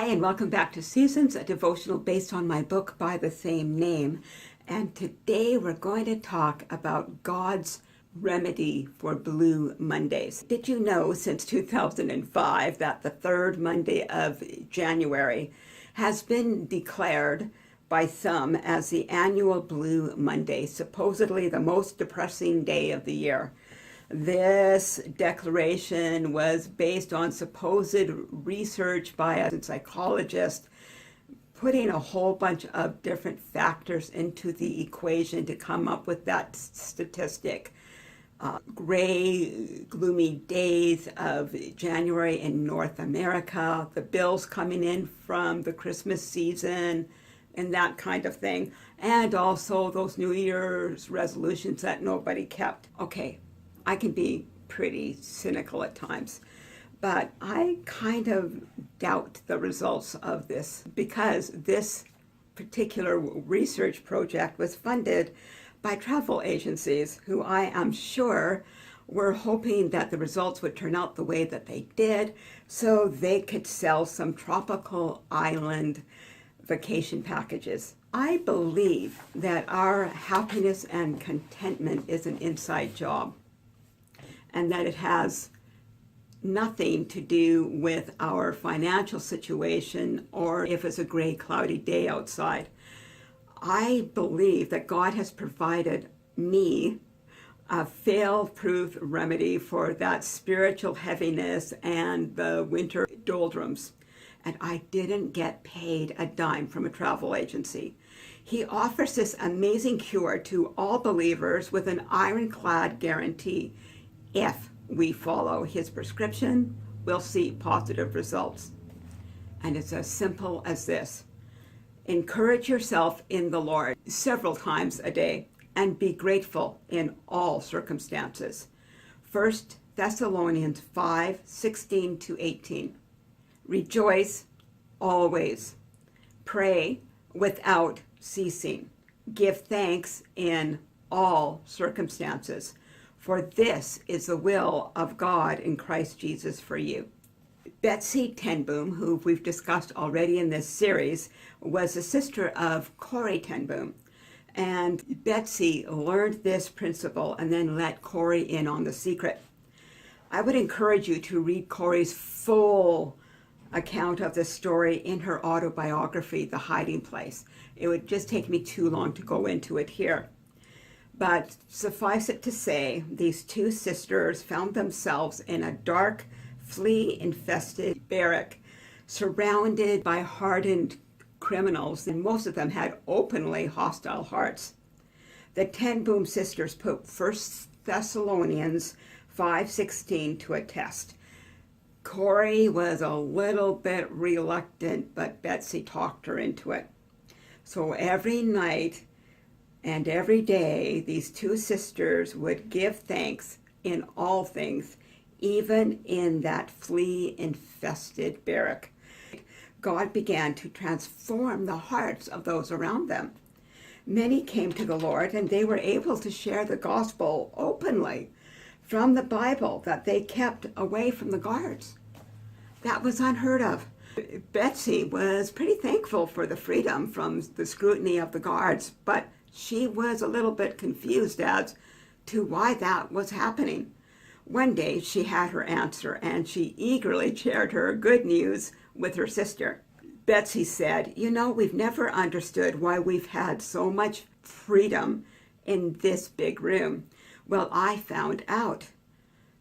and welcome back to Seasons, a devotional based on my book by the same name. And today we're going to talk about God's remedy for Blue Mondays. Did you know since 2005 that the third Monday of January has been declared by some as the annual Blue Monday, supposedly the most depressing day of the year? This declaration was based on supposed research by a psychologist, putting a whole bunch of different factors into the equation to come up with that statistic. Gray, gloomy days of January in North America, the bills coming in from the Christmas season, and that kind of thing. And also those New Year's resolutions that nobody kept. Okay, I can be pretty cynical at times, but I kind of doubt the results of this because this particular research project was funded by travel agencies who I am sure were hoping that the results would turn out the way that they did so they could sell some tropical island vacation packages. I believe that our happiness and contentment is an inside job, and that it has nothing to do with our financial situation or if it's a gray, cloudy day outside. I believe that God has provided me a fail-proof remedy for that spiritual heaviness and the winter doldrums. And I didn't get paid a dime from a travel agency. He offers this amazing cure to all believers with an ironclad guarantee. If we follow his prescription, we'll see positive results. And it's as simple as this. Encourage yourself in the Lord several times a day and be grateful in all circumstances. 1 Thessalonians 5:16-18. Rejoice always. Pray without ceasing. Give thanks in all circumstances. For this is the will of God in Christ Jesus for you. Betsy ten Boom, who we've discussed already in this series, was a sister of Corrie ten Boom. And Betsy learned this principle and then let Corrie in on the secret. I would encourage you to read Corrie's full account of the story in her autobiography, The Hiding Place. It would just take me too long to go into it here. But suffice it to say, these two sisters found themselves in a dark, flea-infested barrack, surrounded by hardened criminals, and most of them had openly hostile hearts. The ten Boom sisters put 1 Thessalonians 5:16 to a test. Corrie was a little bit reluctant, but Betsy talked her into it. So every night and every day, these two sisters would give thanks in all things, even in that flea-infested barrack. God began to transform the hearts of those around them. Many came to the Lord, and they were able to share the gospel openly from the Bible that they kept away from the guards. That was unheard of. Betsy was pretty thankful for the freedom from the scrutiny of the guards, but she was a little bit confused as to why that was happening. One day she had her answer, and she eagerly shared her good news with her sister. Betsy said, "You know, we've never understood why we've had so much freedom in this big room. Well, I found out."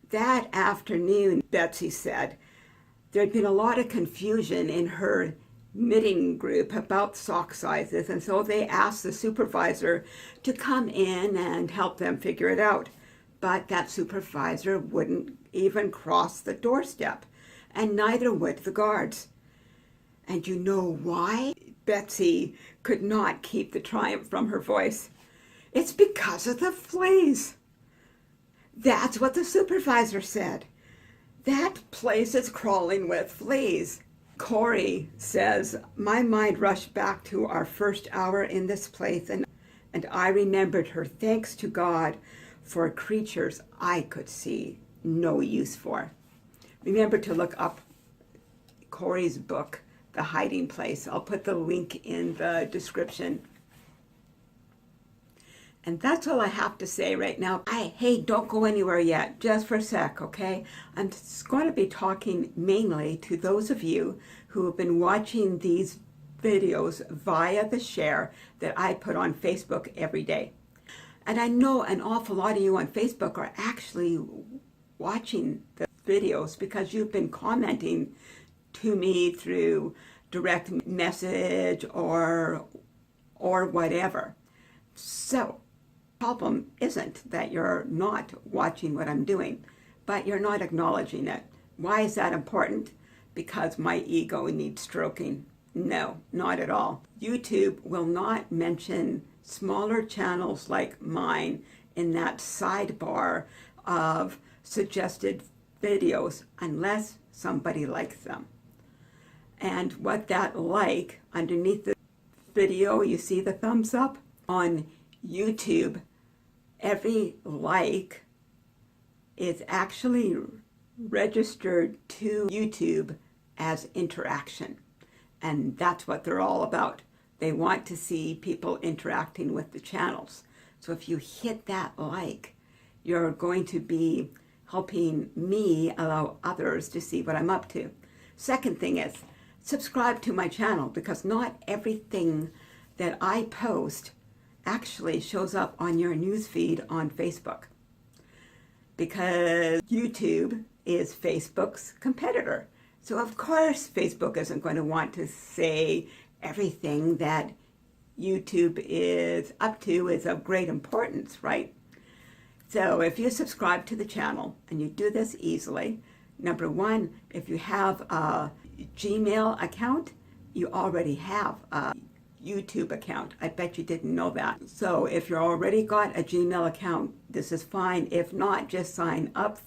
That afternoon, Betsy said, there'd been a lot of confusion in her knitting group about sock sizes, and so they asked the supervisor to come in and help them figure it out. But that supervisor wouldn't even cross the doorstep, and neither would the guards. And you know why? Betsy could not keep the triumph from her voice. It's because of the fleas. That's what the supervisor said. That place is crawling with fleas. Corrie says, my mind rushed back to our first hour in this place, and I remembered her thanks to God for creatures I could see no use for. Remember to look up Corrie's book, the hiding place. I'll put the link in the description. And that's all I have to say right now. Hey, don't go anywhere yet, just for a sec, okay? I'm just going to be talking mainly to those of you who have been watching these videos via the share that I put on Facebook every day. And I know an awful lot of you on Facebook are actually watching the videos because you've been commenting to me through direct message or whatever. So, the problem isn't that you're not watching what I'm doing, but you're not acknowledging it. Why is that important? Because my ego needs stroking. No, not at all. YouTube will not mention smaller channels like mine in that sidebar of suggested videos unless somebody likes them. And what that like, underneath the video, you see the thumbs up? On YouTube, every like is actually registered to YouTube as interaction. And that's what they're all about. They want to see people interacting with the channels. So if you hit that like, you're going to be helping me allow others to see what I'm up to. Second thing is, subscribe to my channel, because not everything that I post actually shows up on your newsfeed on Facebook. Because YouTube is Facebook's competitor. So of course Facebook isn't going to want to say everything that YouTube is up to is of great importance, right? So if you subscribe to the channel, and you do this easily, number one, if you have a Gmail account, you already have a YouTube account. I bet you didn't know that. So if you've already got a Gmail account, this is fine. If not, just sign up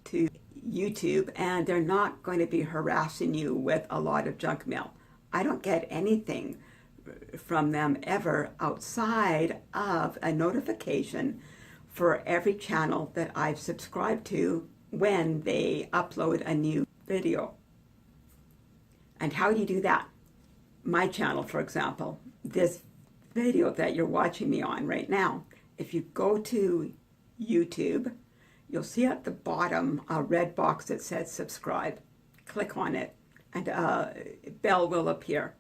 to YouTube, and they're not going to be harassing you with a lot of junk mail. I don't get anything from them ever outside of a notification for every channel that I've subscribed to when they upload a new video. And how do you do that? My channel, for example, this video that you're watching me on right now, if you go to YouTube, you'll see at the bottom a red box that says subscribe. Click on it, and a bell will appear.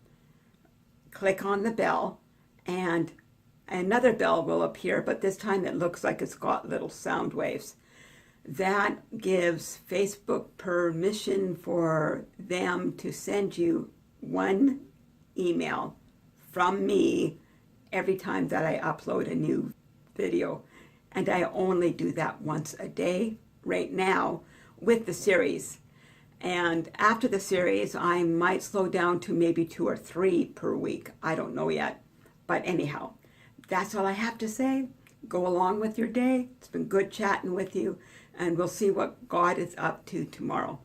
Click on the bell, and another bell will appear, but this time it looks like it's got little sound waves. That gives Facebook permission for them to send you one email from me every time that I upload a new video. And I only do that once a day right now with the series. And after the series, I might slow down to maybe 2 or 3 per week. I don't know yet. But anyhow, that's all I have to say. Go along with your day. It's been good chatting with you, and we'll see what God is up to tomorrow.